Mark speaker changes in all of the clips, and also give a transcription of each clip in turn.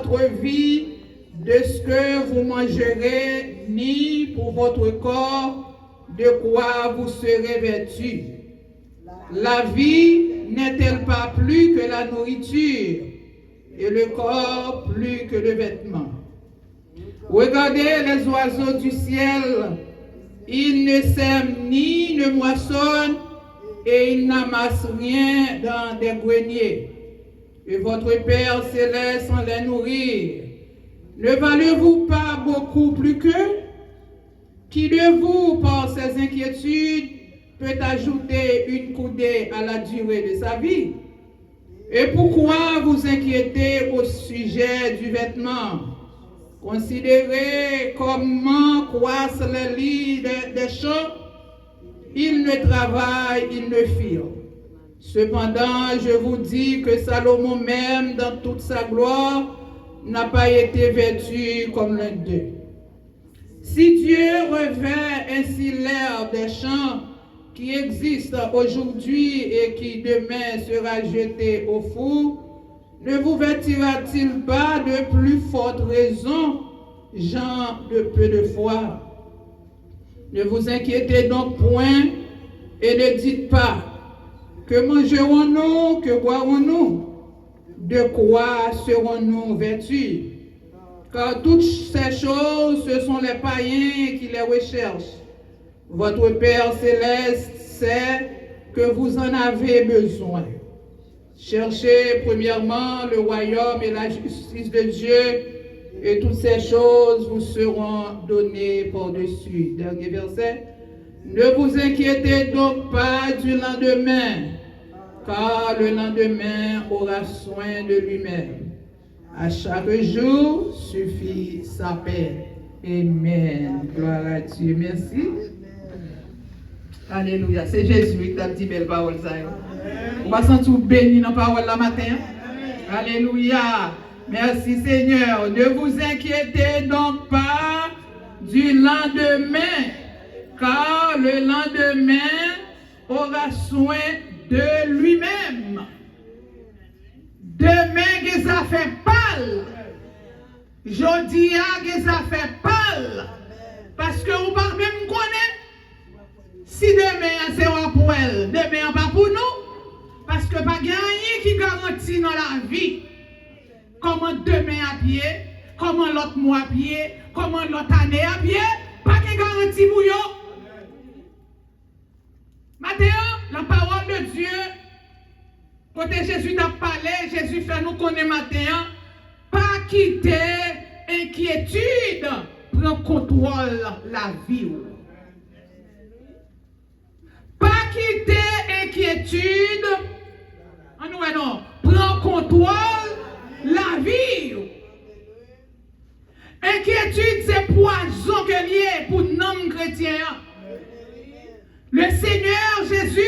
Speaker 1: votre vie de ce que vous mangerez, ni pour votre corps de quoi vous serez vêtus. La vie n'est-elle pas plus que la nourriture, et le corps plus que le vêtement? Regardez les oiseaux du ciel, ils ne sèment ni ne moissonnent, et ils n'amassent rien dans des greniers. Et votre Père céleste en les nourrir. Ne valez-vous pas beaucoup plus qu'eux? Qui de vous, par ses inquiétudes, peut ajouter une coudée à la durée de sa vie? Et pourquoi vous inquiétez au sujet du vêtement? Considérez comment croissent les lits des champs. Ils ne travaillent, ils ne filent. Cependant, je vous dis que Salomon même, dans toute sa gloire, n'a pas été vêtu comme l'un d'eux. Si Dieu revêt ainsi l'herbe des champs qui existe aujourd'hui et qui demain sera jeté au four, ne vous vêtira-t-il pas de plus forte raison, gens de peu de foi? Ne vous inquiétez donc point et ne dites pas, que mangerons-nous, que boirons-nous? De quoi serons-nous vêtus? Car toutes ces choses, ce sont les païens qui les recherchent. Votre Père céleste sait que vous en avez besoin. Cherchez premièrement le royaume et la justice de Dieu, et toutes ces choses vous seront données par-dessus. Dernier verset. Ne vous inquiétez donc pas du lendemain, car le lendemain aura soin de lui-même. À chaque jour suffit sa paix. Amen. Gloire à Dieu. Merci. Alléluia. C'est Jésus qui t'a dit belle parole. On va sentir béni dans la parole la matin. Alléluia. Merci Seigneur. Ne vous inquiétez donc pas du lendemain, car le lendemain aura soin de lui-même. Demain, que ça fait pâle. Jodi, que ça fait pâle. Parce que vous ne pouvez même connaître. Si demain, c'est pour elle, demain, pas pour nous. Parce que pas rien qui garantit dans la vie. Comment demain à pied, comment l'autre mois à pied, comment l'autre année à pied, pas de garantie pour vous. Matthieu, la parole de Dieu, quand Jésus t'a parlé, Jésus fait nous connaître Matthieu, pas quitter inquiétude, prend contrôle la vie. Pas quitter inquiétude, non, prend contrôle la vie. Inquiétude, c'est poison que lié pour nous chrétiens. Le Seigneur Jésus,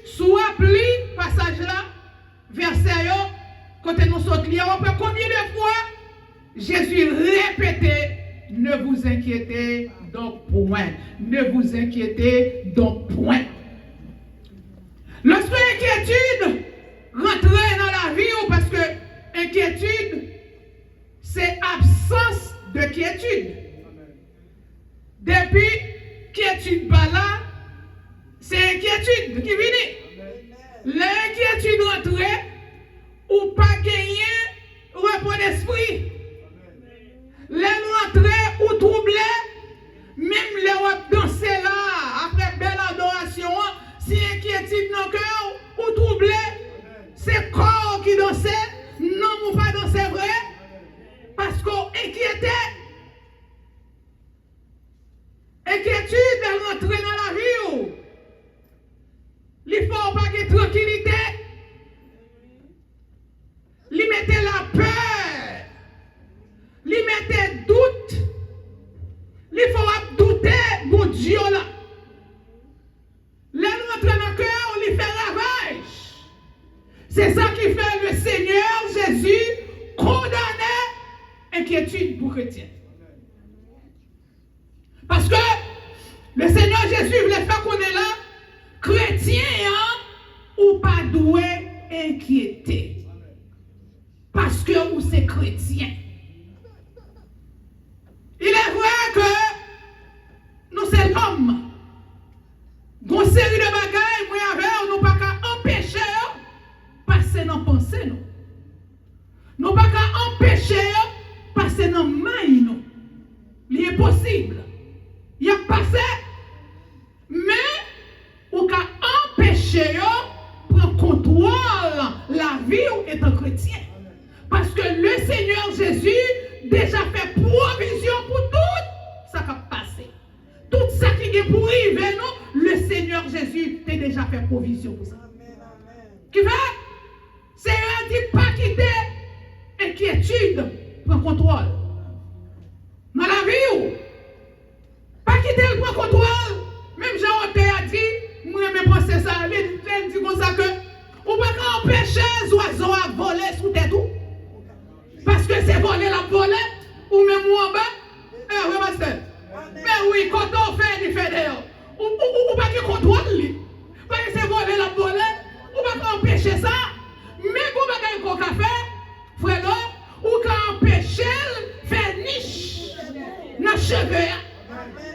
Speaker 1: soit pli, passage là, verset yo, quand nous sommes liés, combien de fois Jésus répétait, ne vous inquiétez donc point. Ne vous inquiétez donc point. Lorsque l'inquiétude rentre dans la vie, parce que inquiétude, c'est absence de quiétude. Depuis quiétude pas là, c'est inquiétude qui vient. L'inquiétude rentre ou pas gagner repos d'esprit. L'entrée ou troublé, même les wap danser là, après belle adoration, si inquiétude dans le cœur ou troublé, c'est corps qui dansait, non ou pas danser vrai, parce qu'on inquiétait. Inquiétude est rentrée dans la vie. Il faut pas que tranquillité. Il mettait la peur. Il mettait doute. Il faut douter, mon Dieu là. Là, nous rentrons dans le cœur, il fait ravage. C'est ça qui fait le Seigneur Jésus condamner inquiétude pour chrétiens. Parce que le Seigneur Jésus voulait faire qu'on est là, chrétien, ou pas doué inquiéter. Parce que vous c'est chrétien. Nous ne pouvons pas empêcher de passer dans le main. Il est possible. Il y a passé. Mais on peut empêcher de prendre contrôle la vie étant chrétien. Parce que le Seigneur Jésus déjà fait provision pour tout ça qui a passé. Tout ça qui est pour arriver, non, le Seigneur Jésus a déjà fait provision pour ça. Qui fait? Seigneur dit pas quitter inquiétude, prend contrôle. Dans la vie, pas quitter le prend contrôle. Même Jean a dit, moi je penser ça, il dit comme ça que on ne peut pas empêcher les oiseaux à voler sous tête tout. Parce que c'est voler la voler, ou même en bas. Oui, pasteur. Mais oui, quand on fait, il fait d'ailleurs. Ou pas qu'il contrôle lui. Parce que c'est voler la voler, ou pas empêcher ça. Mais vous ne pouvez pas faire, frère, ou qu'à empêcher faire niche dans le cheveu.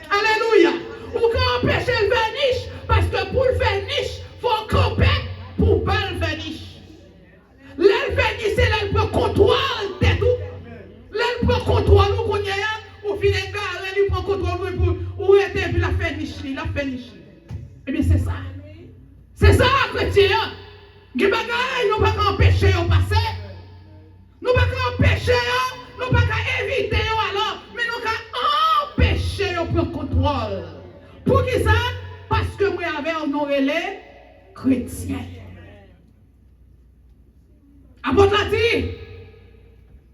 Speaker 1: Alléluia. Ou qu'à empêcher le faire niche, parce que pour le faire niche, il faut camper pour ne pas le faire niche. L'elle fait niche, c'est l'elle peut contrôler tout. L'elle peut contrôler ou qu'on y a, ou finir garé, elle prend contrôle pour être, puis la fait niche, la fait niche. Eh bien, c'est ça. C'est ça, chrétien. Nous ne pouvons pas empêcher de passer. Nous ne pouvons pas empêcher, nous ne pouvons pas éviter alors, mais nous pouvons empêcher de prendre contrôle. Pour qui ça? Parce que moi avec honoré les chrétiens. Apôtre a dit,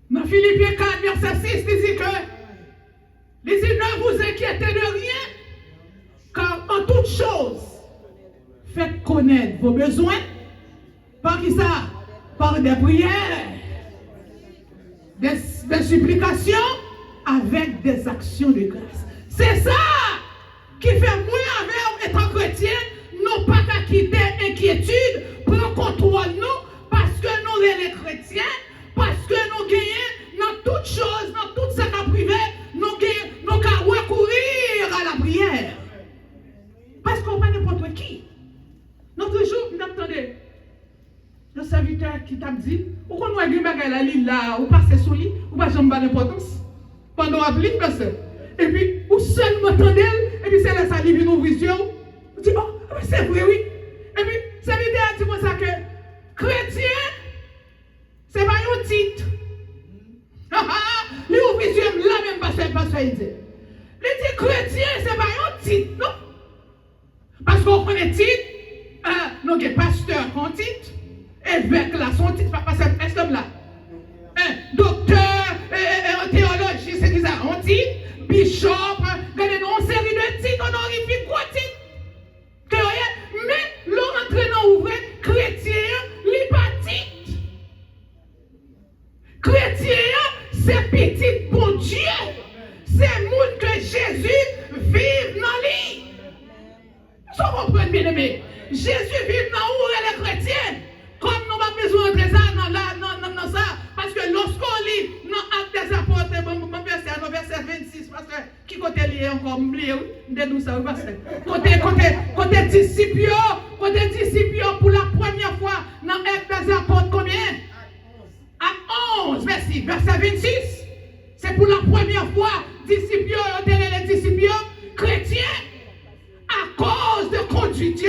Speaker 1: dans Philippiens 4, verset 6, il dit que, il dit, ne vous inquiétez de rien, car en toute chose, faites connaître vos besoins. Par qui ça? Par des prières, des supplications, avec des actions de grâce. C'est ça qui fait moi avec étant chrétien, non pas qu'à quitter inquiétude, prendre contrôle nous, parce que nous sommes les chrétiens, parce que nous gagnons dans toutes choses, dans tout ça qui privé, nous gagnons recourir à la prière. Parce qu'on pas n'importe qui. Notre jour, nous attendez. Le serviteur qui t'a dit, ou qu'on a la ligne là, ou passer sous lui, ou pas jamais d'importance. Pendant la pluie, et puis, ou seul m'entendez, et puis c'est là, ça livre une ouverture. Vous dites, oh, c'est vrai, oui. Et puis, ça veut dire, tu vois ça que, chrétien, c'est pas un titre. Les ouvertures, là même, pasteur, il dit. Les dit, chrétien, c'est pas un titre, non? Parce qu'on connaît titre, donc, pasteur, qu'on titre. Évêque là, son titre, pas cet homme là. Docteur en théologie, c'est qui ça? On dit, bishop, regardez-nous une série de titres honorifiques, quoi titre? Mais l'on entraîne ouvert, chrétien, l'hypatite. Chrétien, c'est petit bon Dieu. C'est monde que Jésus vive dans lui. Vous comprenez bien aimé? Jésus vive dans où les chrétiens. Comme nous n'avons pas besoin de ça dans ça, parce que lorsqu'on lit dans Actes des Apôtres, verset 26, parce que qui côté lié encore, oublié, nous ça, parce que côté disciples, pour la première fois dans Actes des Apôtres, combien? Actes 11, merci, verset 26. C'est pour la première fois, disciples, les disciples chrétiens, à cause de conduite,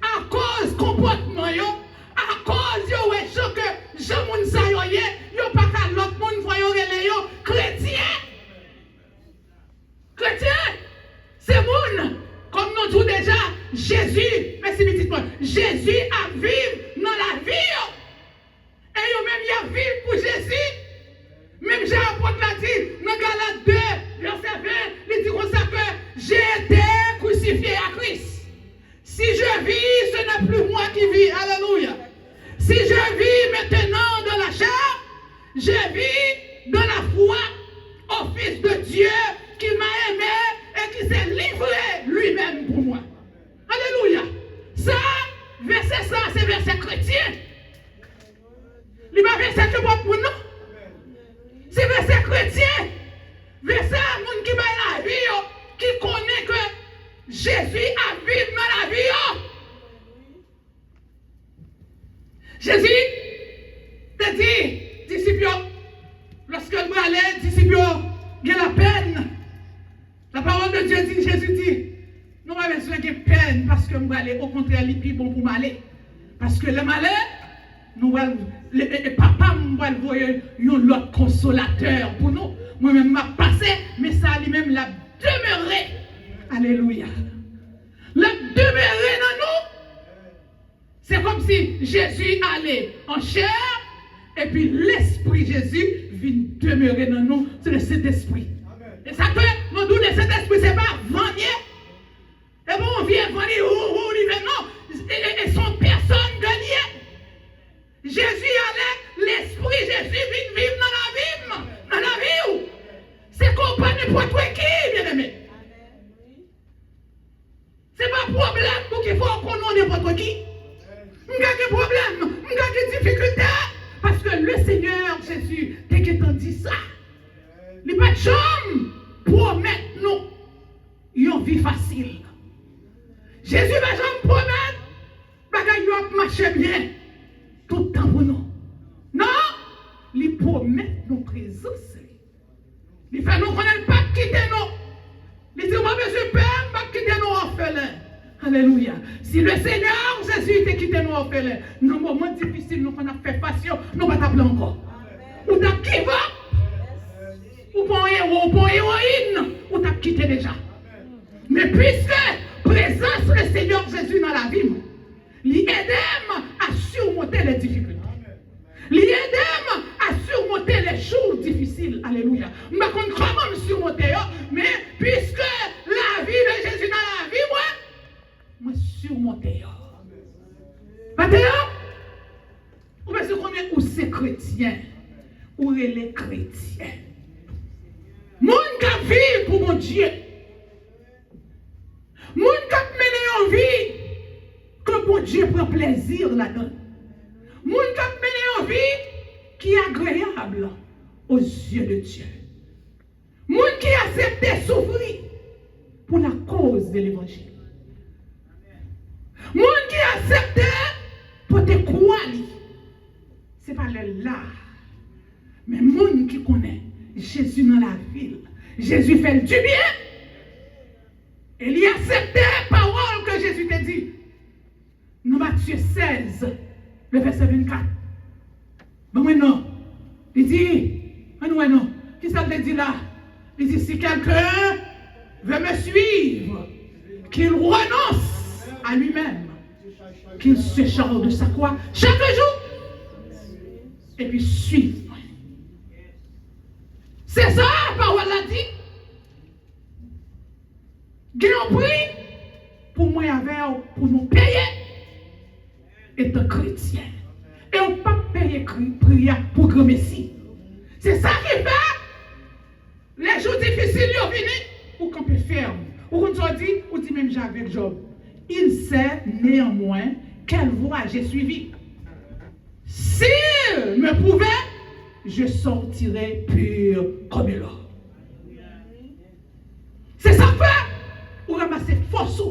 Speaker 1: à cause de comportement, à cause de que Jean moun sa yo yo pas qu'à l'autre moun faut yo relé yo chrétien. Chrétien, c'est moun comme nous dit déjà Jésus, merci petitement. Jésus a vécu dans la vie. Et yo même y a vécu pour Jésus. Même Jean-Apôtre l'a dit dans Galates 2 verset 20, il dit comme ça que j'ai été crucifié à Christ. Si je vis, ce n'est plus moi qui vis. Alléluia. Si je vis maintenant dans la chair, je vis dans la foi au Fils de Dieu qui m'a aimé et qui s'est livré lui-même pour moi. Alléluia. Ça, verset ça, c'est verset chrétien. Il m'a verset que pour nous. C'est verset chrétien. Verset à monde qui va la vie, qui connaît que Jésus a vécu dans la vie. Jésus te dit, disciple, aller. Au contraire, il est plus bon pour m'aller. Parce que le malheur, papa va envoyer l'autre consolateur pour nous. Moi-même, m'a passé, mais ça lui-même l'a demeuré. Alléluia. L'a demeuré dans nous. C'est comme si Jésus allait en chair, et puis l'Esprit Jésus vient demeurer dans nous. C'est le Saint-Esprit. Et ça peut, nous disons, le Saint-Esprit, c'est pas vendre. Et bon, on vient vendre, non. Et son personne gagnée. Jésus allait, l'Esprit Jésus vient vivre dans la vie. C'est qu'on pas n'importe qui, bien aimé. C'est pas problème pour qu'il faut qu'on ait n'importe qui. Il y a des problèmes, il y a des difficultés. Parce que le Seigneur Jésus, dès qu'il t'a dit ça, il n'y a pas de chambre pour promettre nous une vie facile. Jésus va jamais promettre, bagaille va marcher bien tout le temps pour nous. Non, il promet nos présences. Il fait nous connaître pas quitter nous. Il dit, moi, monsieur Père, pas quitter nos orphelins. Alléluia. Si le Seigneur Jésus t'a quitté nos orphelins, dans un moment difficile, nous avons fait passion, nous ne pouvons pas t'appeler encore. Ou t'as qui va? Ou pour un héros, ou pour une héroïne, ou t'as quitté déjà. Mais puisque présence le Seigneur Jésus dans la vie, il aide à surmonter les difficultés. Il aide à surmonter les jours difficiles. Alléluia. Je ne sais pas comment me surmonter, mais puisque la vie de Jésus dans la vie, moi surmonter. Maintenant, vous savez combien où c'est chrétien, où les chrétiens. Mon qui vit pour mon Dieu. Mon qui mène une vie que mon Dieu prend plaisir là-dedans. Mon qui mène une vie qui est agréable aux yeux de Dieu. Mon qui accepte de souffrir pour la cause de l'évangile. Mon qui accepte pour te croire. Ce n'est pas le là. Mais mon qui connaît Jésus dans la ville. Jésus fait du bien. Et il accepte la parole que Jésus t'a dit. Dans Matthieu 16, le verset 24. Ben oui, non. Il dit, ben oui, non. Qui ça te dit là? Il dit, si quelqu'un veut me suivre, qu'il renonce à lui-même, qu'il se charge de sa croix chaque jour, et puis suive. C'est ça, la parole l'a dit. Gagnons prix pour moi avec pour nous payer étant chrétien. Et on ne peut pas payer prix pour grand messie. C'est ça qui fait les jours difficiles, ils viennent ou qu'on peut ferme. Ou qu'on dit même j'avais Job. Il sait néanmoins quelle voie j'ai suivie. S'il me pouvait, je sortirais pur comme l'or. C'est ça fait. Ou ramasser force.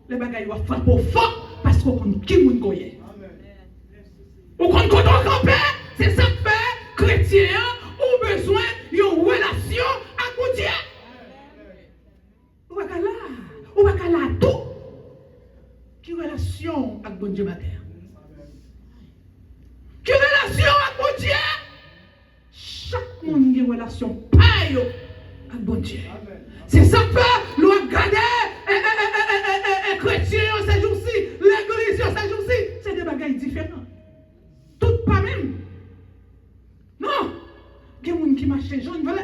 Speaker 1: Les bagailles vont frapper fort parce qu'on compte qui moun goye. Ou qu'on compte en campé, c'est ça fait chrétien ou besoin d'une relation avec Dieu. Ou va là tout. Qui relation avec bon Dieu matin? Qui relation avec bon Dieu? Chaque monde a une relation paille avec bon Dieu. C'est ça que l'on regarde les chrétiens ces jours-ci, l'église ces jours-ci, c'est des bagages différents. Tout pas même. Non. Il y a des gens qui marchent jaune, voilà.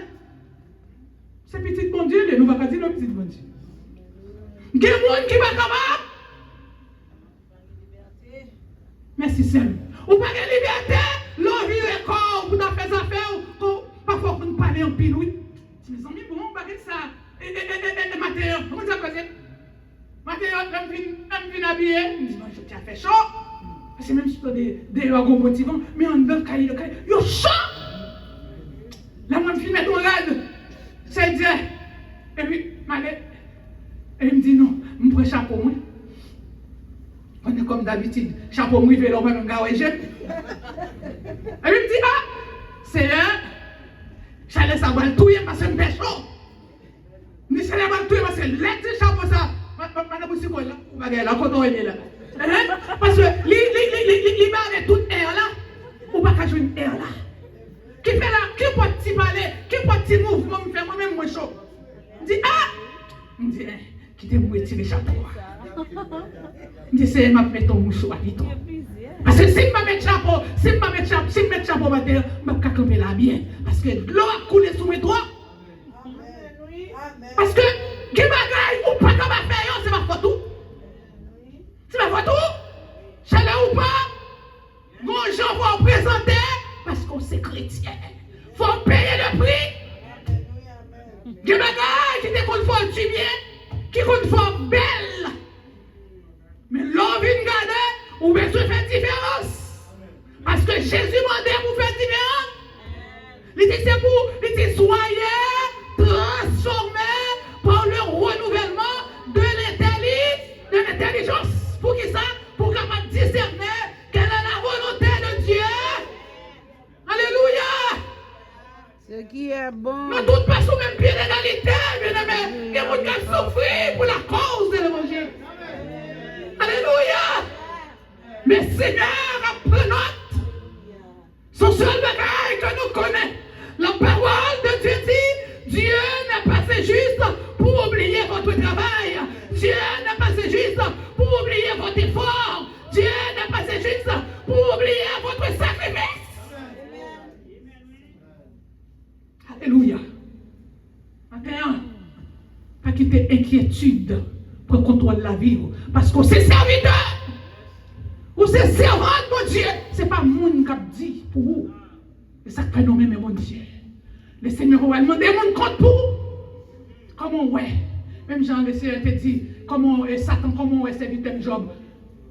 Speaker 1: C'est petit bon Dieu, nous ne va pas dire le petit bon Dieu. Il y a des gens qui ne sont pas capables. Merci Sam. Ou pas de liberté, l'on vit le corps, vous avez fait affaires, parfois vous ne parlez en pile, oui. Mes amis, bon, on va dire ça. Et Mathéo, comment ça passe? Mathéo, l'homme vient habillé. Il dit, non, je t'ai fait chaud. C'est même si tu as des wagons motivants, mais on donne cahier le cahier. Yo, chaud! Là, moi, je filme ton rad. C'est Dieu. Et puis, elle me dit, non, je prends chapeau, moi. On est comme d'habitude. Chapeau, moi, je vais l'homme, même gars, et j'aime. Elle me dit, ah, c'est un. J'allais savoir le tout, parce que je me fais chaud. Mais c'est la balle tout, parce que l'aide chapeau ça.
Speaker 2: Parce que les barres toute air là, ou pas qu'à jouer une air là. Qui fait là, qui peut parler, qui peut mouvement, me fait moi-même moins chaud. Je dis, je dis, qui te mouille tirer chapeau. Je dis, c'est ma mettre ton mouchoir à l'ito. Parce que si je mets chapeau, si je mets chapeau, je vais camper là bien. Parce que l'eau a coulé sous mes doigts. Parce que, qui bagaille ou pas comme faire, c'est ma faute. C'est ma faute. Chaleur ou pas, mon gens vont présenter parce qu'on c'est chrétien. Faut payer le prix. Qui bagaille qui te compte fort du bien, qui compte fort belle. Mais l'homme vient garder ou bien se faire différence. Parce que Jésus m'a dit pour faire différence. Il dit c'est pour, il dit soyez transformés par le renouvellement de l'intelligence. Pour qui ça? Pour capable discerner quelle est la volonté de Dieu. Alléluia.
Speaker 3: Ce qui est bon.
Speaker 2: Nous tous pas sous même pied d'égalité, bien aimé. Il y a beaucoup qui souffrent pour la cause de l'évangile. Alléluia. Mais Seigneur, après note, son seul bagage que nous connaissons, la parole de Dieu dit, Dieu n'est pas assez juste pour oublier votre travail. Dieu n'est pas assez juste pour oublier votre effort. Dieu n'est pas assez juste pour oublier votre sacrifice. Alléluia. Maintenant, pas quitter inquiétude pour contrôler la vie. Parce que c'est serviteur. Ou c'est servant de mon Dieu. Ce n'est pas moun qui a dit pour vous. C'est ça que nous même mon Dieu. Le Seigneur va demander mon compte pour vous. Comment ouais? Même Jean le Seigneur te dit, comment Satan, comment est serviteur Job.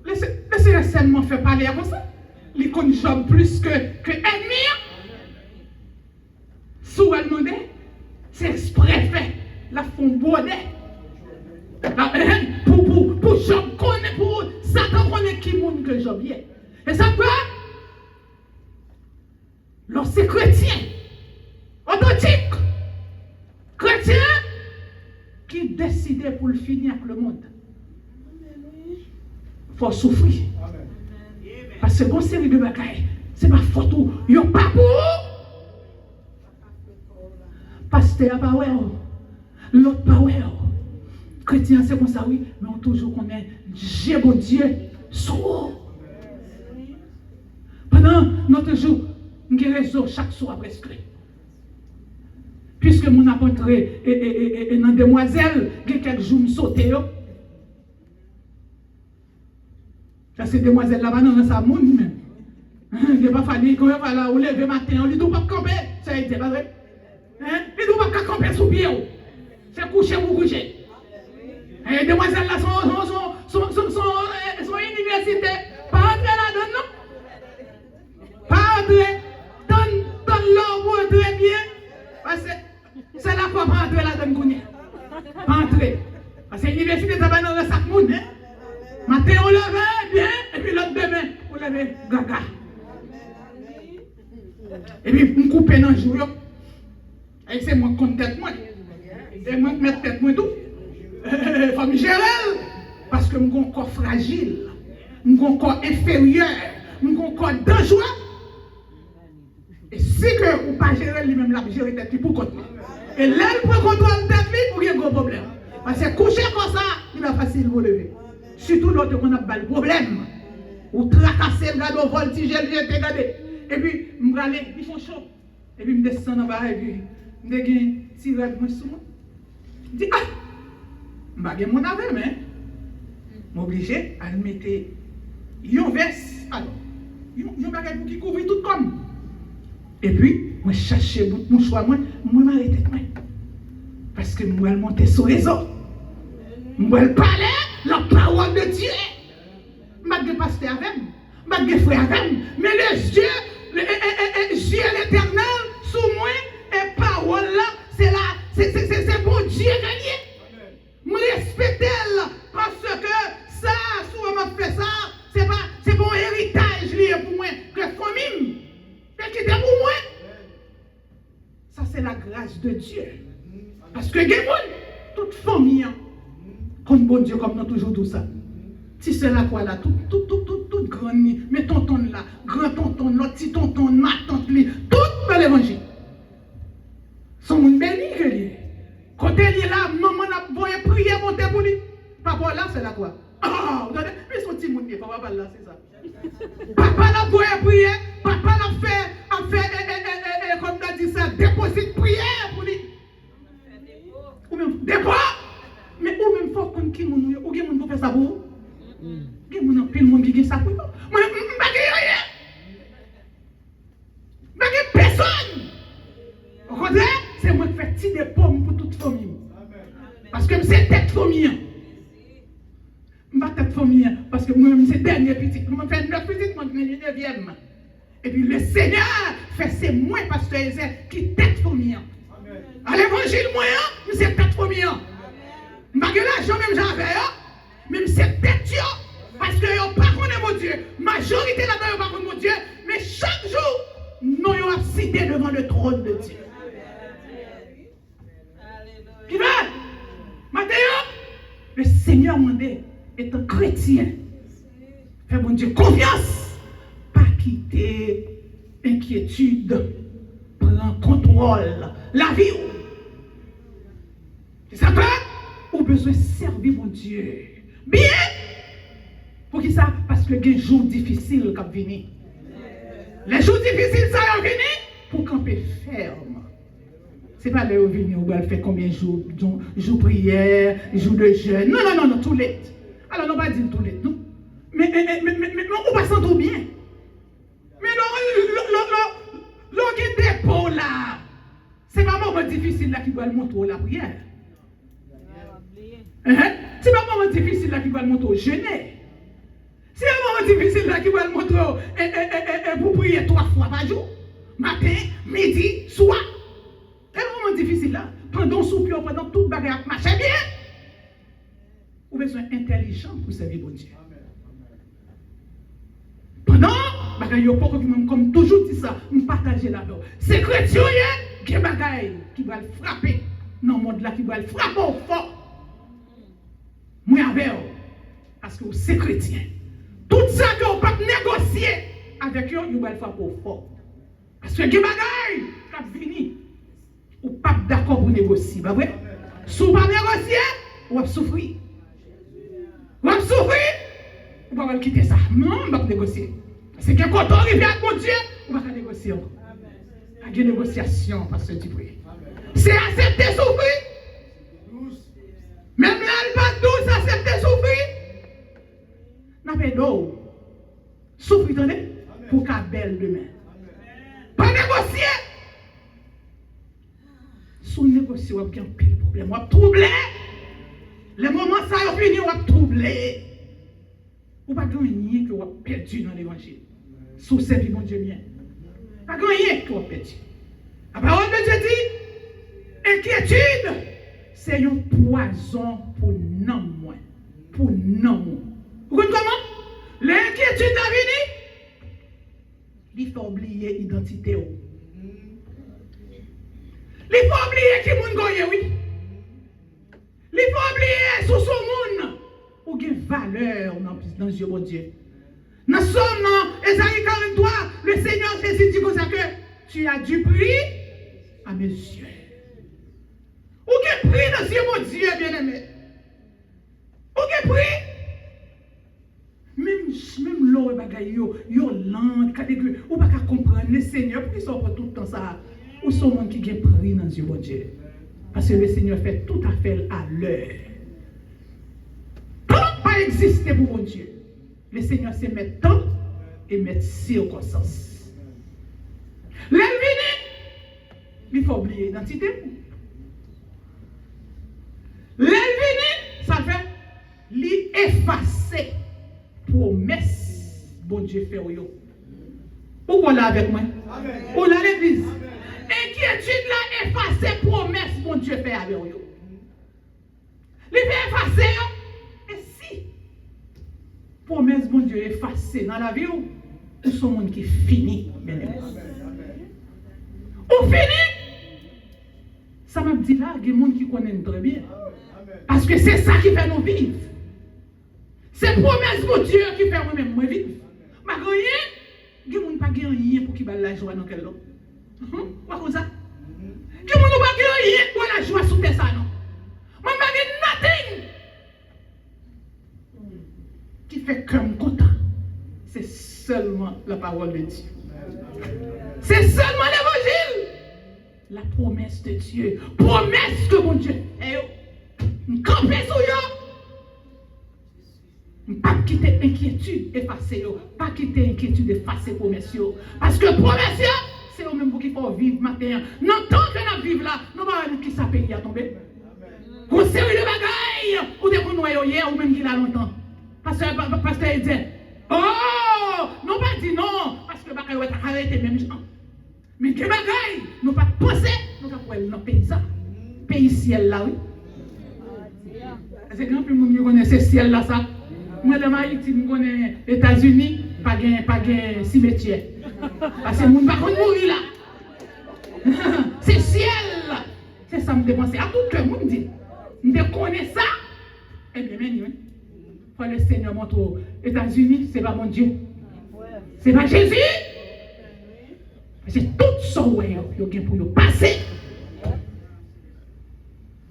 Speaker 2: Le Seigneur seulement fait parler comme ça. Il connaît Job plus que ennemi. Sous elle demande, c'est exprès fait. La font border. Pour Job connaît, pour Satan connaît qui monde que Job est. Et ça peut, lorsque chrétien, authentique, chrétien, qui décide pour le finir avec le monde, il faut souffrir. Parce que bon série de bagailles, c'est ma photo, il n'y a pas pour pasteur pas ouais, l'autre pas ouais. Chrétien c'est comme ça oui, mais on toujours connaît Dieu bon Dieu sourd. Pendant notre jour, nous réseau chaque soir presque. Puisque mon apôtre et dans demoiselle, il y a quelques jours me sauter. Ça c'est demoiselle là-bas dans sa monde même. Il n'y a pas fallu qu'on va là, on lève le matin, on lui dit pas camper, ça a été pas vrai. Il ne doit pas camper sous pied. C'est coucher ou coucher. Les demoiselles là sont université. Pas entrer là-dedans, non? Pas entrer. Donne l'or pour entrer bien. Parce que c'est la fois pas entrer là-dedans. Pas entrer. Parce que l'université, ça va dans le sac monde. Matin, on lève bien. Et puis l'autre demain, on lève gaga. Et puis, on coupe dans le jour. Et c'est moi qui compte tête moi. Et moi qui mets tête moi tout. Il faut me gérer. Parce que mon corps fragile. Mon corps inférieur. Mon corps dangereux. Et si que vous ne pas gérer lui-même, la gérer tête pour compte. Et là, il peut contrôler tête pour qu'il y ait un gros problème. Parce que coucher comme ça, il va facile vous lever. Surtout l'autre qu'on a pas le problème. Ou tracasser, regarder au voltige, regarder. Et puis, je vais aller, ils font chaud. Et puis, je descends en bas et puis. Je vais tirer mon sous. Je dis, je vais mon avec, mais je suis obligé à mettre une veste. Alors, un bagage pour qui couvre tout comme. Et puis, je cherche mon choix, je m'arrête. Parce que je vais monter sur les autres. Je vais parler la parole de Dieu. Je vais passer avec, je vais frère avec. Mais les yeux, Dieu l'éternel, sous moi, et parole là, c'est bon Dieu gagné. Je respecte elle parce que ça, si on m'a fait ça, c'est bon héritage lié pour moi, que famille, c'est qui était pour moi. Ça, c'est la grâce de Dieu. Parce que toute famille, Comme bon Dieu, comme nous toujours tout ça. Si c'est la quoi là, tout grand, mais tonton là, grand tonton, notre petit tonton, ma tante, tout dans l'évangile. Son monde béni que lui. Quand il est là, maman a voyé prier, monter pour lui. Papa là, c'est la quoi? Ah, vous entendez? Mais son petit monde, papa là, c'est ça. Papa l'a voyé prier, papa l'a fait, comme on a dit ça, déposer prière pour lui. Ou même dépôt. Mais ou même faut qu'on qui moun ou gen moun pour faire ça pour vous. Gen moun en pile moun qui gen ça pour vous. Moi m'pa gen rien. M'pa gen personne. Au contraire, c'est moi qui fais petit des pommes pour toute famille. Parce que c'est tête famille. M'pa tête famille parce que moi c'est dernier petit. Moi fait 9 petites, moi je suis 9e. Et puis le Seigneur fait c'est moi pasteur Ezel qui tête famille. À l'évangile moyen, c'est tête famille. Malgré l'argent, même j'avais, même c'est tête, parce que yo pas connaît mon Dieu. Majorité là-dedans, yo pas connaît mon Dieu. Mais chaque jour, nous yo cité devant le trône de Dieu. Qui va? Matthieu, le Seigneur m'a dit, étant chrétien, fais mon Dieu confiance, pas quitter inquiétude, prends contrôle, la vie. C'est ça, toi? Ou besoin de servir mon Dieu. Bien. Pour qui ça? Parce que les jours difficiles qui viennent. Les jours difficiles, ça y est venu pour camper ferme. Ce n'est pas là où venir, où elle fait combien de jours, jours prière, jours de jeûne. Non, tout les. Alors, on va dire tout les, non. Mais on va sentir bien. Mais l'on dépôt là, c'est pas un moment difficile là qui va le montrer la prière. C'est pas un moment difficile là qui va le montrer au jeûner. C'est un moment difficile là qui va le montrer pour prier 3 fois par jour. Matin, midi, soir. C'est un moment difficile là. Pendant soupir, pendant toute bagarre, marche bien. Vous avez besoin intelligent pour servir bon Dieu. Pendant, bagarre, comme toujours dit ça, nous partager là-dedans. C'est chrétien, qui bagaille qui va le frapper dans le monde là, qui va le frapper au fort. Moi avec vous, parce que vous êtes chrétien. Tout ça que vous ne pouvez pas négocier avec eux, vous allez faire pour fort. Parce que les bagailles, quand vous venez, vous n'êtes pas d'accord pour négocier. Pas vrai? Si vous ne pouvez pas négocier, vous allez souffrir. Vous allez souffrir, vous allez quitter ça. Non, vous ne pouvez pas négocier. Parce que quand on arrive avec mon Dieu, vous ne pouvez pas négocier. Il y a des négociations, parce que tu pries. C'est accepter souffrir. Même là, elle va douce accepter souffrir. N'a pas d'eau. Souffrir, attendez, pour qu'elle belle demain. Pas négocier. Si vous négociez, vous avez un pile problème. Vous avez troublé. Les moments ça ont fini, vous avez troublé. Vous n'avez pas gagné que vous avez perdu dans l'évangile. Si vous servez mon Dieu bien. Pas gagné que vous avez perdu. La parole de Dieu dit, inquiétude. C'est un poison pour non moins. Pour non moins. Vous comprenez comment? L'inquiétude a venu. Il faut oublier l'identité. Il faut oublier qui moun goye, oui. Il faut oublier sous son monde. Ou gen valeur dans Dieu, bon Dieu. Dans Somme, dans Esaïe 43, le Seigneur Jésus dit comme ça que tu as du prix à mes yeux. Ou quel prix dans Dieu, mon Dieu, bien-aimé? Ou quel prix? Même l'eau, yo lente, catégorie, ou pas comprendre le Seigneur, pourquoi ils sont pas tout le temps ça? Ou sont monde qui a pris dans Dieu, mon Dieu? Parce que le Seigneur fait tout à fait à l'heure. Temps pas exister pour mon Dieu. Le Seigneur c'est mettre temps et mettre circonstance. L'envie, il faut oublier l'identité. L'envie, ça fait l'effacer promesse bon Dieu fait au yo. Où là avec moi? Où là l'église? Inquiétude là effacer promesse bon Dieu fait avec yo. Il fait effacer et si promesse bon Dieu effacer dans la vie ou son monde qui finit bien aimé. Ou fini ça m'a dit là il y a des gens qui connaissent très bien. Parce que c'est ça qui fait nous vivre. C'est promesse de Dieu qui fait moi-même moi vivre. Ma rien, il y a des gens qui pas rien pour qui balle la joie dans quel lot. Quoi comme ça? Il y a des gens qui pas rien pour la joie sous ça non. Moi pas nothing qui fait comme content. C'est seulement la parole de Dieu. C'est seulement l'évangile. La promesse de Dieu. Promesse que mon Dieu. Campé sur yo. Pas quitter inquiétude, effacer yo. Pas quitter inquiétude, effacer promesse yo. Parce que promesse yo, c'est au même pour qu'il faut vivre matin. Non, tant que nous vivons là, nous allons qui ça pays à tomber. Une série de bagailles, ou des gens noyaux hier, ou même qui l'a longtemps. Parce que il dit, oh, non pas dit non, parce que bagaille va arrêter même gens. Mais que bagaille, nous pas penser, nous pas pour dans pays ça. Pays ciel là, oui. C'est grand plus monde connaît ce ciel là ça. Moi dans Haïti, je connais les États-Unis, pas gain cimetière. Parce que monde pas mourir là. C'est ciel. C'est ça me dépenser. À tout le monde dit, je connais ça. Eh bien, oui. Quand le Seigneur montre aux États-Unis, c'est pas mon Dieu. C'est pas Jésus. C'est tout ça où il y a pour nous passer.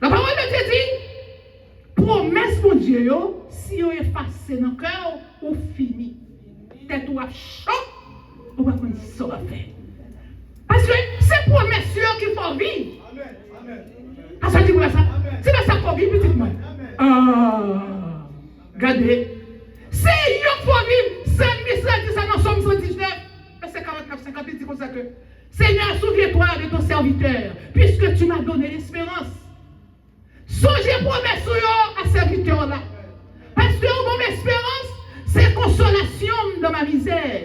Speaker 2: La parole de Dieu dit, promesse mon Dieu, si vous effacez dans le cœur, vous finissez. Tête ou à chaud, vous ne pouvez pas ça faire. Parce que c'est promesse qu'il faut vivre. Parce que tu vois ça? C'est pas ça qu'il faut vivre, petit moi. Regardez. C'est qu'il faut vivre. C'est ça dans Somme 119. Verset 49, 50, il dit comme ça que Seigneur, souviens-toi de ton serviteur, puisque tu m'as donné l'espérance. Songez promesse à serviteur là. Parce que mon espérance, c'est consolation dans ma misère.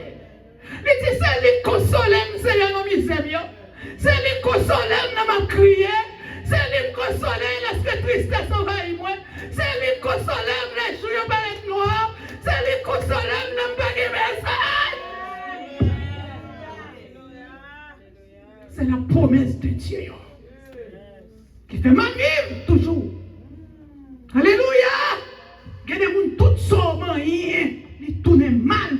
Speaker 2: Il dit, c'est lui consoler, Seigneur, dans ma misère. C'est lui consoler dans ma crier. C'est lui consoler lorsque tristesse envahit moi. C'est lui consoler les jours par être noirs. C'est lui consoler dans ma message. C'est la promesse de Dieu qui fait ma vie toujours. Alléluia. Il y a des gens tout sauvent, ils tournent mal.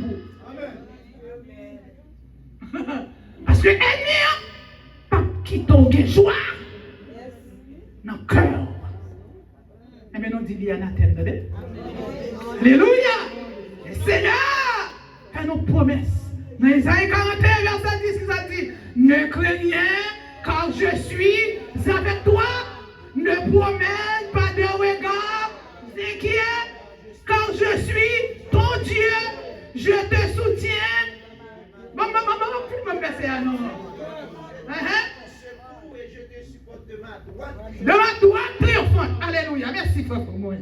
Speaker 2: Parce que l'ennemi, pas quitter au joie dans le cœur. Et maintenant, on dit, il y a un thème. Alléluia. Le Seigneur fait nos promesses. Dans Isaïe 41, verset 10, ça dit, ne crains rien, car je suis avec toi. Ne promets pas de regard inquiet, car je suis ton Dieu. Je te soutiens. Maman, verset à nous. De ma droite triomphante. Alléluia. Merci, frère, pour moi.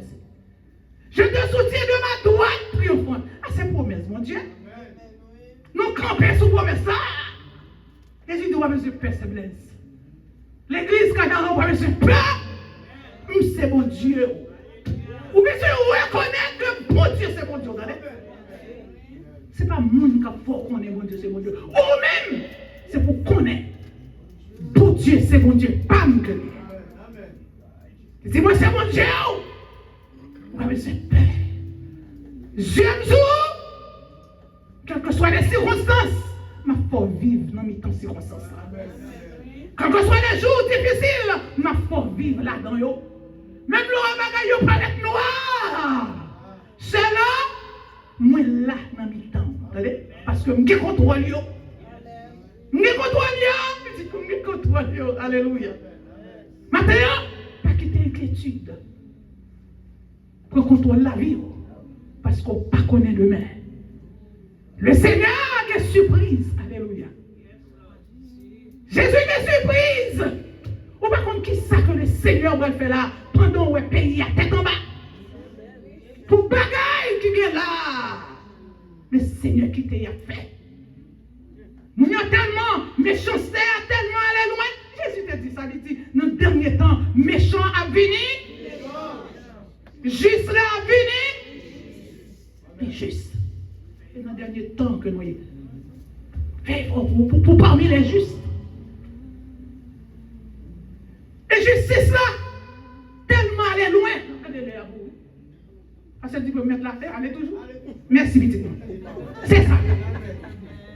Speaker 2: Je te soutiens de ma droite triomphante. Ah, c'est promesse, mon Dieu. Nous campons sous promesse ça. Jésus doit me faire Blaise. L'église, quand on va me faire, c'est mon Dieu. Ou bien c'est reconnaître que bon Dieu, c'est mon Dieu. Ce n'est pas le monde qui a fort qu'on est mon Dieu, c'est mon Dieu. Ou même, c'est pour connaître. Bon Dieu, c'est mon Dieu. Pas me connaître. Dis-moi, c'est mon Dieu. Ou bien c'est Père. J'aime tout. Quelles que soient les circonstances, ma faut vivre dans mes circonstances. Quels que soient les jours difficiles, ma faut vivre là-dedans. Même le bagaille palette noire. C'est là, moi là dans mes temps. Parce que je contrôle. Je contrôle. Alléluia. Maintenant, pas quitter l'inquiétude. Pour contrôler la vie. Parce qu'on ne connaît pas demain. Le Seigneur est surprise. Alléluia. Jésus est surprise. Ou par contre, qui ça que le Seigneur va faire là pendant que le pays a tête en bas? Pour bagaille qui est là. Le Seigneur qui t'a fait. Nous avons tellement méchanceté, tellement allé loin. Jésus t'a dit ça, il dit, dans le dernier temps, méchant a venu. Juste là a venu. Et juste. Et dans le dernier temps que nous vivons pour parmi les justes. Et justice là, Parce que tu peux mettre la terre, allez toujours. Merci, petit. C'est ça.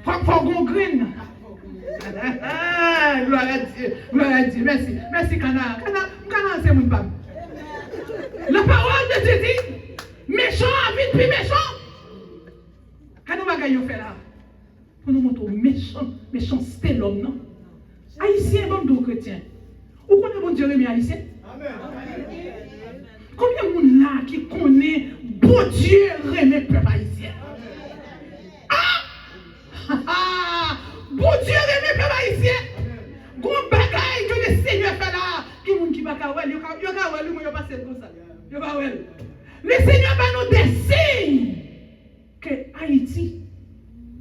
Speaker 2: Faut qu'on graine. Gloire à Dieu. Gloire à Dieu. Merci. Merci, Cana. Cana, c'est mon papa. La parole de Dieu dit, méchant a vite plus méchant. Quand nous va faire là, pour nous montrer méchanceté l'homme, non? Haïtien, bon dos chrétien. Où connaît bon Dieu remet haïtien? Amen. Combien de monde là qui connaît bon Dieu remet peuple haïtien? Ah! Bon Dieu remet peuple haïtien. Gon bagaille que le Seigneur fait là, qui moun qui va kawel, yo kawel moi yo passer comme ça. Yo kawel. Le Seigneur va nous des signes que Haïti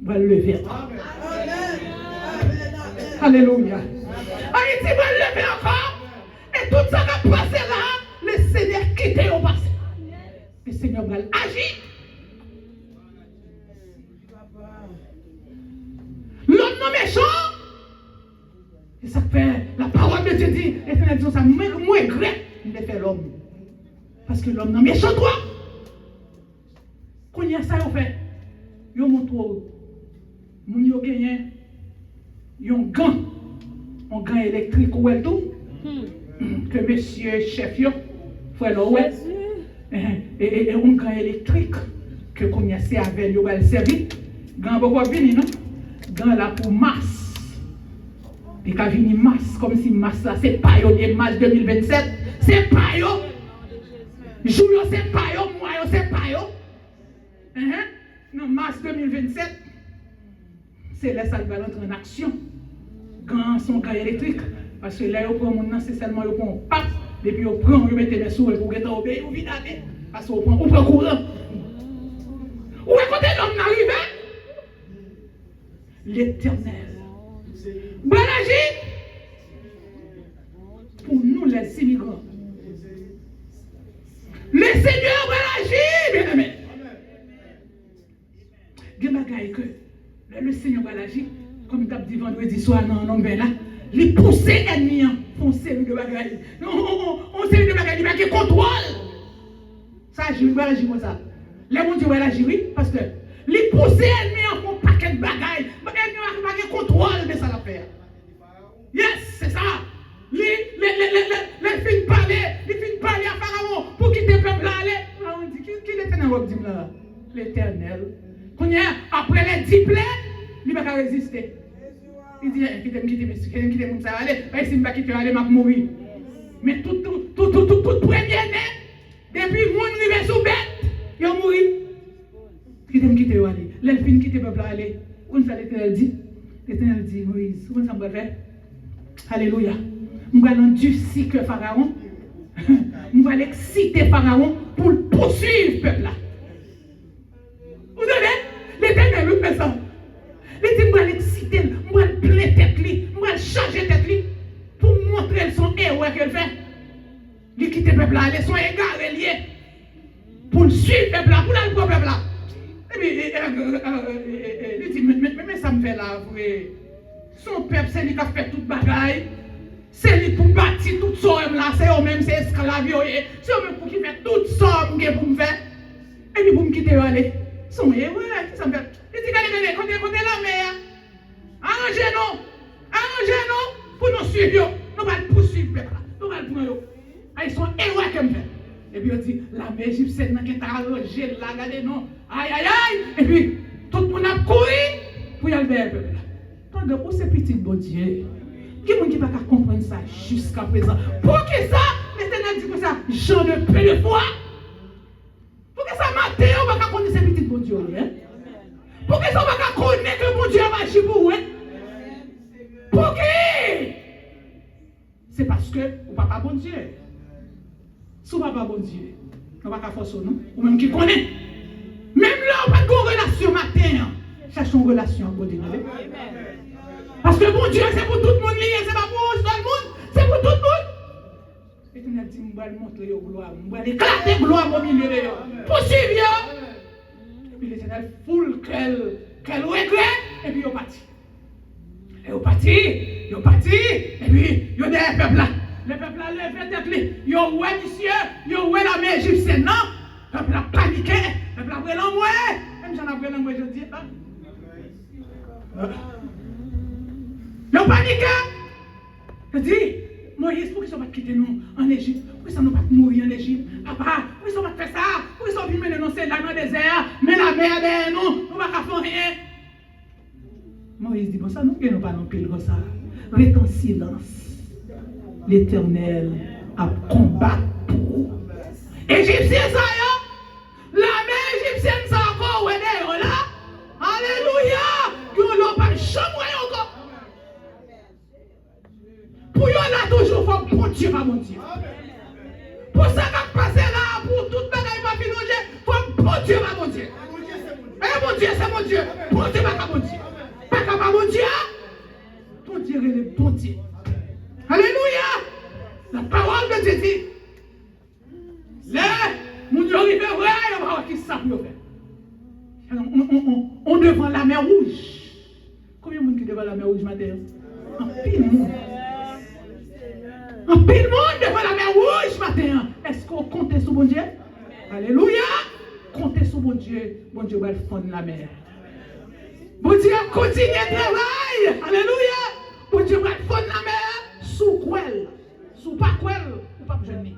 Speaker 2: va lever. Amen. Alléluia. Haïti va lever encore. Et tout ça va passer là, le Seigneur quitte au passé. Le Seigneur va agir. L'homme non méchant. Et ça fait, la parole de Dieu dit, l'Éternel dit ça, moi regret de faire l'homme. Parce que l'homme non méchant toi. Quand il y a ça, on fait, il montre, mon yo gagné, un gant électrique ou elle tout, que monsieur chef yo, frère l'ouest, et un gant électrique, que qu'on y a c'est avec yo va le servir, gant beaucoup venir non, gant là pour masse. Et quand vient masse, comme si masse là, c'est pas yo, les mars 2027, c'est pas yo. Jour yo, c'est pas yo, mois yo, c'est pas yo. Non, mars 2027, c'est là ça va entrer en action. Quand son gars électrique, parce que là, yo prend mon nom, c'est seulement yo prend pape, et puis yo prend, yo mette mes sous pour que t'en obéir, ou vite parce qu'on prend courant. Où est côté l'homme n'arrive? L'Éternel. Bon agir pour nous les immigrants. Le Seigneur va agir, bien aimé. Il y a des que le Seigneur va agir, comme tu as dit vendredi soir dans l'homme là, les pousser ennemis font série de bagailles. On série de bagailles, il y a contrôle. Ça agit, va agir comme ça. Les gens disent va agir, oui, parce que les pousser ennemis font un paquet de bagailles. Ennemis n'ont pas contrôle de ça l'affaire. Yes, c'est ça. Les filles parler à Pharaon pour quitter le peuple là. Pharaon dit, qui l'Éternel va dire là? L'Éternel. Après les 10 plaies, il ne va pas résister. Il dit, quittez mon ça aller. Si je ne vais pas quitter, je vais mourir. Mais tout premier né, depuis mon arrivé sous bête, il va mourir. Quittez, aller. Les filles quitter le peuple là. Où ça l'Éternel dit? L'Éternel dit, Moïse, où ça va faire? Alléluia. Nous allons endurcir que Pharaon. Nous allons exciter Pharaon pour poursuivre le peuple là. Vous savez, l'Éternel nous fait ça. L'Éternel va l'exciter, nous allons plaire tête, nous allons changer tête pour montrer son héros qu'elle fait. Il quitte le peuple là, ils sont égarés liés. Pour suivre le peuple là, pour aller pour le peuple là. Et puis, il dit, mais ça me fait là, son peuple, c'est lui qui a fait toute bagaille. C'est lui pour bâtir toute somme là, c'est eux-mêmes, c'est esclaves. C'est eux-mêmes pour qui fait toute somme pour me faire. Et puis pour me quitter, aller. Son héros, ça me fait. Il dit, regardez, côté la mer. Arrangez-nous pour nous suivre. Nous allons poursuivre le peuple là. Nous allons prendre eux. Ils sont héros qui me fait. Et puis on dit, la mer égyptienne qui est arrangée là, regardez-nous. Aïe, aïe, aïe. Et puis, tout le monde a couru pour y aller vers le peuple là. Tandis où c'est petit bon Dieu? Qui ne peut pas comprendre ça jusqu'à présent? Pour que ça, l'Éternel dit que ça, j'en ai peu de foi. Pour que ça, matin, on va connaître ce petit bon Dieu. Pour que ça, on va connaître que bon Dieu va agir pour vous. Pour que? C'est parce que vous ne pas bon Dieu. Si vous ne pas bon Dieu, on ne va pas forcer, non? Ou même qui connaît. Même là, on va pas de relation matin. Cherchons une relation avec Dieu. Parce que bon Dieu, c'est pour tout le monde, c'est pas pour tout le monde, c'est pour tout le monde. Et tu m'as dit, je vais montrer la gloire, je vais éclater la gloire au milieu de eux. Poursuivre. Et puis l'Éternel foule qu'elle regrette, et puis il est parti. Et il est parti, et puis il y a des peuples là. Le peuple là, levé tête, il y a ouais monsieur, il y a ouais la mer égyptienne, non? Le peuple a paniqué. Le peuple a pris l'envoi. Même si on a pris l'envoi, je dis. Le paniqué. Je dis, Moïse, pourquoi ils ne sont pas quittés nous en Égypte? Pourquoi ils ne sont pas mourir en Égypte? Papa, pourquoi ils ne sont pas fait ça? Pourquoi ils sont venus mener nous là dans le désert? Mais la mer derrière nous, nous ne pouvons pas faire rien. Moïse dit, bon ça, nous ne pouvons pas non pile comme ça. Reste en silence. L'Éternel a combattu pour. Égyptien ça, la mer égyptienne ça encore, ouais, là. Alléluia. Qui n'ont pas de chambre encore. Pour eux là, toujours, il faut bon Dieu, pas bon Dieu. Pour ça qui passe là, pour tout le monde, il va filer, il faut bon Dieu, pas bon Dieu. Eh, mon Dieu, c'est mon Dieu. Bon Dieu, pas bon Dieu. Pas comme mon Dieu. Ton Dieu, il est bon Dieu. Alléluia. La parole de Dieu dit. Là, mon Dieu arrive vrai, on va voir qui ça peut faire. On devant la mer rouge. Combien de monde qui devant la mer rouge matin? En pile monde. En pile monde devant la mer rouge matin. Est-ce qu'on compte sur bon Dieu? Alléluia. Comptez sur bon Dieu va fondre la mer. Bon Dieu continue le travail. Alléluia. Bon Dieu va fondre la mer sous quoi? Sous pas quoi? Ou pas jeûner.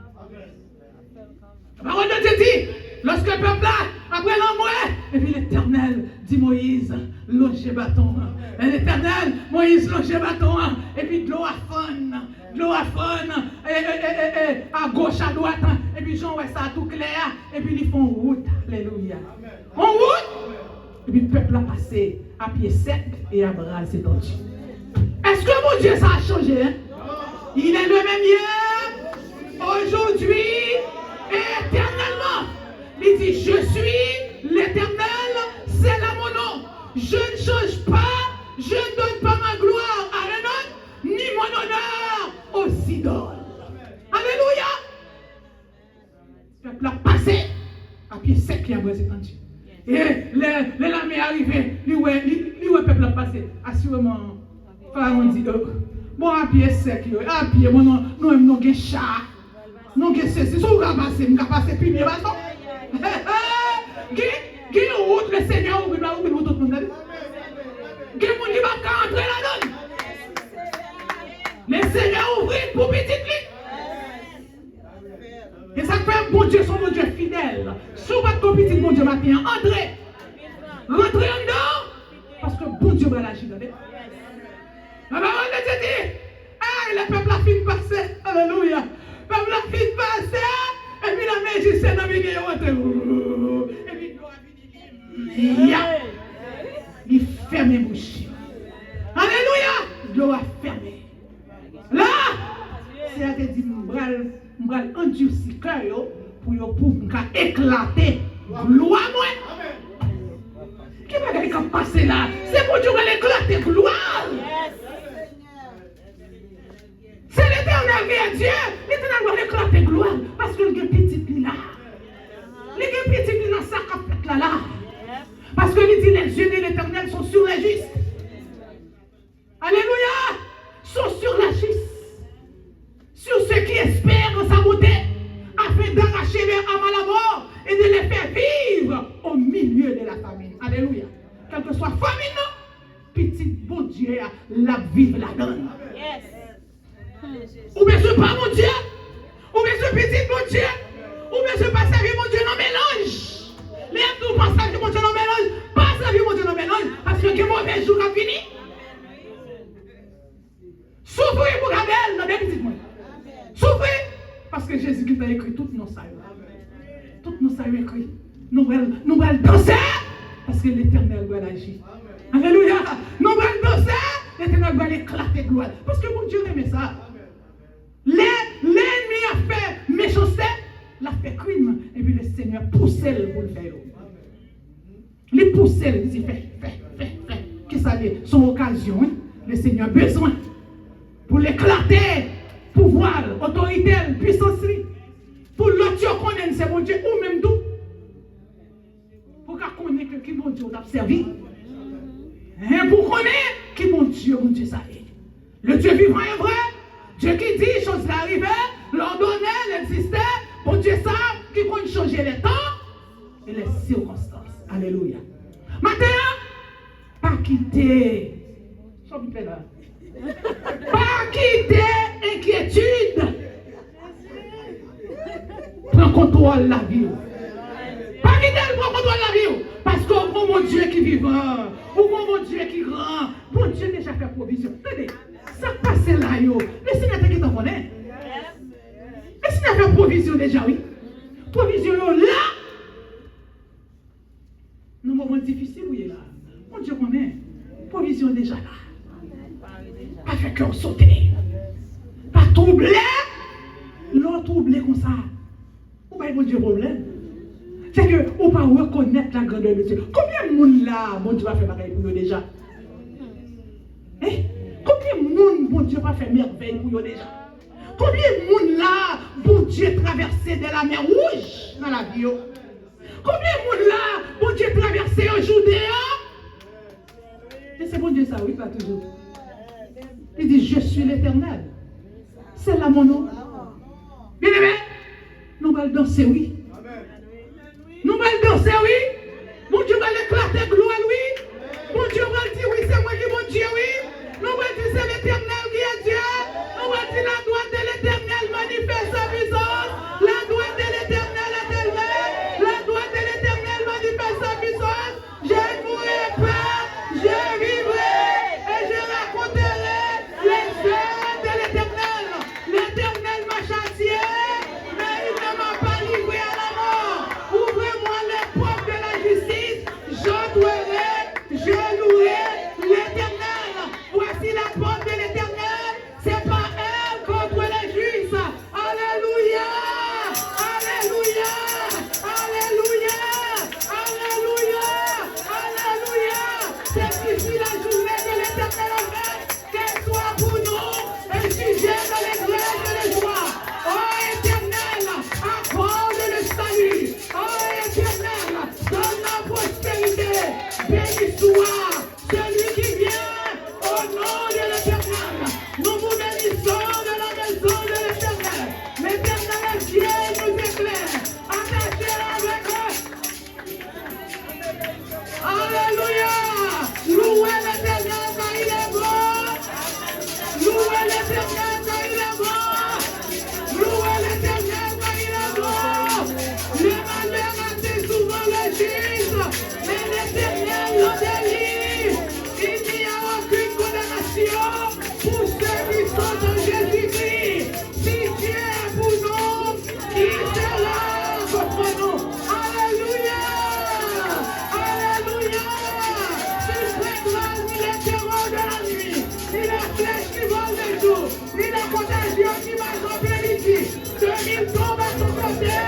Speaker 2: La parole de Dieu dit, lorsque le peuple là, après l'envoi, et puis l'Éternel dit Moïse, longez bâton. Et l'Éternel, Moïse, longez bâton. Et puis de l'eau à fond, à gauche, à droite. Et puis Jean, ouais, ça tout clair. Et puis ils font route. Alléluia. En route. Et puis le peuple a passé à pied sec et à bras étendus. Est-ce que mon Dieu, ça a changé? Hein? Il est le même hier, aujourd'hui, et éternellement. Il dit, je suis l'Éternel, c'est là mon nom. Je ne change pas, je ne donne pas ma gloire à un autre, ni mon honneur aux idoles. Alléluia. Le peuple a passé à pied sec et à bras étendus. Et l'armée est arrivée, le peuple a passé. Assurément, Pharaon dit, bon, à pied sec, à pied, nous avons des chats, nous avons ceci, si vous ramassez, nous avons passé puis bien, qui route le Seigneur ouvre la route tout le monde. Qui va entrer là-dedans? Le Seigneur ouvre pour petit lit. Et ça fait bon Dieu, son bon Dieu fidèle. Si vous êtes petit bon Dieu matin, entrez. Rentrez en dedans. Parce que bon Dieu va l'agir. La parole de Dieu dit, ah, le peuple a fini de passer. Alléluia. Le peuple a fini de passer. Et puis la magicienne a venu rentrer. Et puis il a il ferme les bouches. Alléluia. L'eau a fermé. Là, c'est à te dire, m'bral endurci cœur pour éclater. Gloire moi. Qui va passer là? C'est pour Dieu qui va éclater gloire. C'est l'Éternel qui est Dieu. L'Éternel va éclater gloire. Parce que le petit là. Le petit là, ça capte là. Parce que il dit les yeux de l'Éternel sont sur les justes. Alléluia. Sont sur la justice. Sur ceux qui espèrent en sa beauté. Afin d'arracher leur âme à la mort. Et de les faire vivre au milieu de la famine. Alléluia. Quelle que soit famine, petit bon Dieu, la vive la donne. Yes. Ou bien ce pas mon Dieu, ou bien ce petit mon Dieu, ou bien ce pas servir mon Dieu dans mélange. Les nous pas servir mon Dieu dans mélange, pas servir mon Dieu dans mélange, parce que le mauvais jour a fini. Souffrez pour Abel dans des petites mots. Souffrez, parce que Jésus-Christ a écrit toutes nos sailles. Toutes nos sailles écrites. Nous allons danser, parce que l'Éternel doit agir. Alléluia. Nous allons danser, l'Éternel doit éclater gloire. Parce que mon Dieu aimait ça. L'ennemi a fait méchanceté, l'a fait crime, et puis le Seigneur poussait pour le faire. Il poussait, il dit fais. Qu'est-ce que ça dit? Son occasion, hein? Le Seigneur a besoin pour l'éclater, pouvoir, autorité, puissance, pour l'autre connaître, c'est mon Dieu, ou même tout. Pour qu'on connaisse que qui mon Dieu t'a servi. Et pour connaître qui mon Dieu ça est. Le Dieu vivant est vrai. Dieu qui dit, chose arrivée, l'ordonnait, l'existait, bon Dieu ça, qui compte changer les temps, et les circonstances. Alléluia. Maintenant, pas quitter. Pas quitter inquiétude. Prends contrôle de la vie. Pas quitter, prends contrôle de la vie. Parce que mon Dieu qui est vivant, ou mon Dieu qui est grand, mon Dieu déjà fait provision. Attendez, ça passe là, yo. Le Seigneur qui t'en connaît. Le Seigneur fait provision déjà, oui. Provision là. Nous moments difficiles, oui, là. Mon Dieu connaît. Provision déjà là. Pas fait cœur sauter. Pas troubler. L'autre troublé comme ça. Ou pas mon Dieu problème. C'est que on ne peut pas reconnaître la grandeur de Dieu. Combien de monde là, mon Dieu va faire pareil pour eux déjà? Combien de monde, mon Dieu va faire merveille pour eux déjà? Combien de monde là, mon Dieu traversé de la mer rouge dans la vie? Combien de monde là, mon Dieu traversé au Judée? Et c'est mon Dieu ça, oui, pas toujours. Il dit, je suis l'Éternel. C'est là mon nom. Bien aimé, nous allons danser, oui. Nous allons danser, oui. Mon Dieu va l'éclater gloire, oui. Mon Dieu va dire, oui, c'est moi qui mon Dieu, oui. Nous allons dire, c'est l'Éternel qui est Dieu. Nous allons dire, la droite de l'Éternel manifeste sa puissance. La droite de l'Éternel est élevée. La droite de l'Éternel manifeste sa puissance. Je ne mourrai pas, je vivrai et je raconterai les œuvres de l'Éternel. L'Éternel m'a châtié, mais il ne m'a pas livré à la mort. Ouvrez-moi les portes de la justice, j'entrerai, je louerai l'Éternel. Voici la porte de l'Éternel, c'est pas elle contre les juifs. Alléluia, alléluia, alléluia, alléluia, alléluia. C'est ici la journée de l'Éternel en fait, qu'elle soit pour nous un sujet de l'église de la joie. Oh Éternel, accorde le salut. Oh Éternel, donne la prospérité. Béni soit celui qui vient au nom de l'Éternel. Nous vous bénissons de la maison de l'Éternel. L'Éternel est Dieu, nous éclaire. Attachez avec eux. Alléluia. Louez l'Éternel car il est bon. Louez l'Éternel car il est bon. Louez l'Éternel car il est bon. Le malheur assez souvent le juge, mais l'Éternel le délivre. Il n'y a aucune condamnation pour ceux qui sont en Jésus-Christ. Si Dieu est pour nous, qui sera contre nous? Alléluia! Alléluia! Si c'est ni les terreurs de la nuit, ni les flèches qui volent le jour, ni les contagions qui marchent en plein midi, 2000 tombent à son côté.